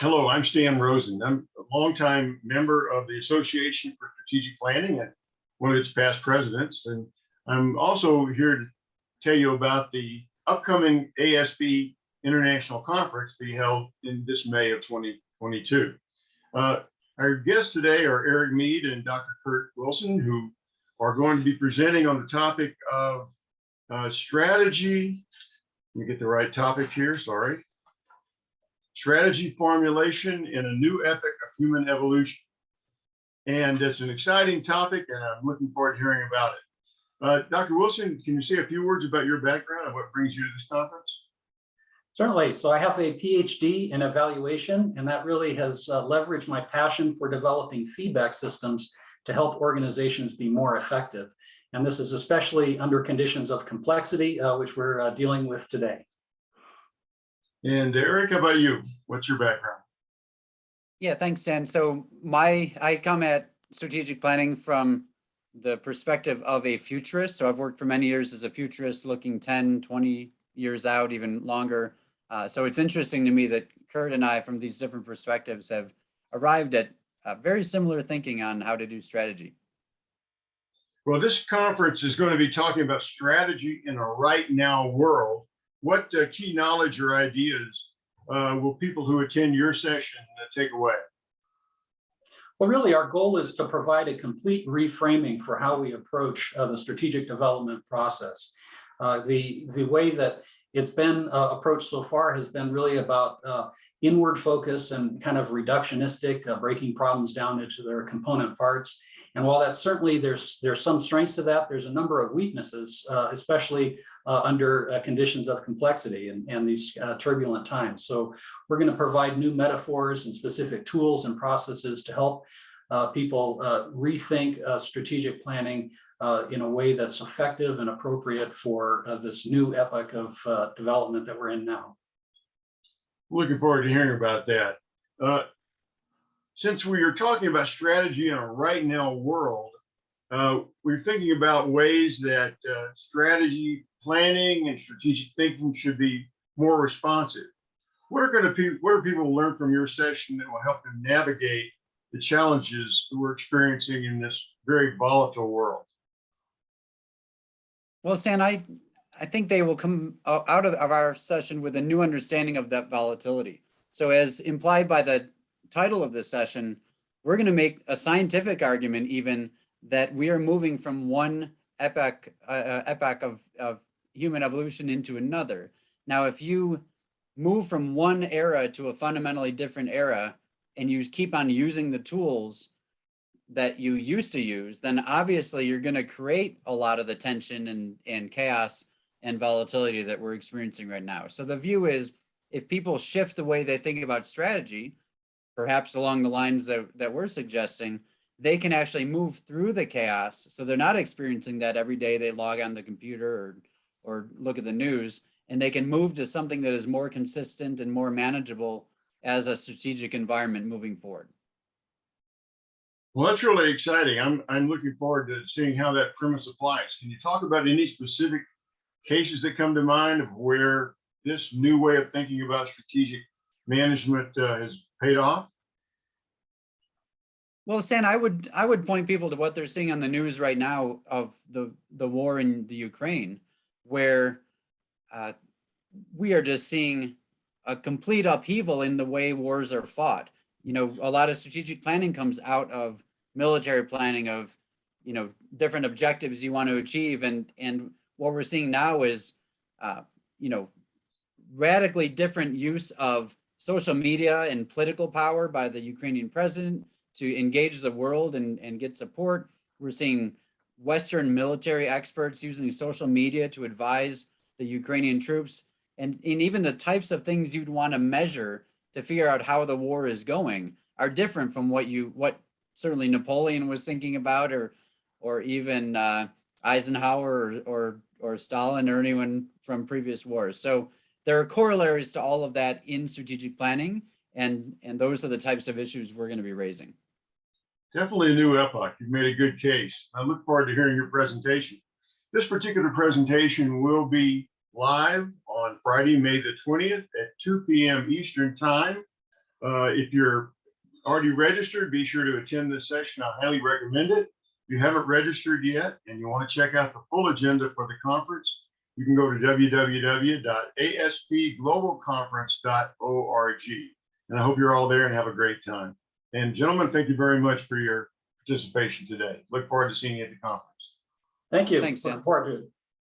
Hello, I'm Stan Rosen. I'm a longtime member of the Association for Strategic Planning and one of its past presidents. And I'm also here to tell you about the upcoming ASP International Conference being held in this May of 2022. Our guests today are Eric Mead and Dr. Kurt Wilson, who are going to be presenting on the topic of strategy. Let me get the right topic here, sorry. Strategy formulation in a new epoch of human evolution. And it's an exciting topic, and I'm looking forward to hearing about it. Dr. Wilson, can you say a few words about your background and what brings you to this conference? Certainly. So I have a PhD in evaluation, and that really has leveraged my passion for developing feedback systems to help organizations be more effective. And this is especially under conditions of complexity, which we're dealing with today. And Eric, how about you? What's your background? Yeah, thanks, Dan. So I come at strategic planning from the perspective of a futurist. So I've worked for many years as a futurist, looking 10, 20 years out, even longer. So it's interesting to me that Kurt and I, from these different perspectives, have arrived at very similar thinking on how to do strategy. Well, this conference is going to be talking about strategy in a right now world. What key knowledge or ideas will people who attend your session take away? Well, really, our goal is to provide a complete reframing for how we approach the strategic development process. The way that it's been approached so far has been really about inward focus and kind of reductionistic, breaking problems down into their component parts. And while that's certainly there's some strengths to that, there's a number of weaknesses, especially under conditions of complexity and these turbulent times. So we're going to provide new metaphors and specific tools and processes to help people rethink strategic planning in a way that's effective and appropriate for this new epoch of development that we're in now. Looking forward to hearing about that. Since we are talking about strategy in a right now world, we're thinking about ways that strategy planning and strategic thinking should be more responsive. What do people learn from your session that will help them navigate the challenges that we're experiencing in this very volatile world? Well, Stan, I think they will come out of our session with a new understanding of that volatility. So as implied by the title of this session, we're going to make a scientific argument even that we are moving from one epoch of human evolution into another. Now, if you move from one era to a fundamentally different era and you keep on using the tools that you used to use, then obviously you're going to create a lot of the tension and chaos and volatility that we're experiencing right now. So the view is, if people shift the way they think about strategy, perhaps along the lines that we're suggesting, they can actually move through the chaos. So they're not experiencing that every day they log on the computer or look at the news, and they can move to something that is more consistent and more manageable as a strategic environment moving forward. Well, that's really exciting. I'm looking forward to seeing how that premise applies. Can you talk about any specific cases that come to mind of where this new way of thinking about strategic management has paid off? Well, Stan, I would point people to what they're seeing on the news right now of the war in the Ukraine, where we are just seeing a complete upheaval in the way wars are fought. You know, a lot of strategic planning comes out of military planning of, you know, different objectives you want to achieve, and what we're seeing now is, you know, radically different use of social media and political power by the Ukrainian president to engage the world and get support. We're seeing Western military experts using social media to advise the Ukrainian troops, and even the types of things you'd want to measure to figure out how the war is going are different from what certainly Napoleon was thinking about, or even Eisenhower or Stalin or anyone from previous wars. So there are corollaries to all of that in strategic planning, and those are the types of issues we're going to be raising. Definitely a new epoch. You've made a good case. I look forward to hearing your presentation. This particular presentation will be live on Friday, May the 20th at 2 p.m. Eastern Time If you're already registered, be sure to attend this session. I highly recommend it. If you haven't registered yet and you want to check out the full agenda for the conference, you can go to www.aspglobalconference.org. And I hope you're all there and have a great time. And gentlemen, thank you very much for your participation today. Look forward to seeing you at the conference. Thank you. Thanks, Dan. Look forward to it.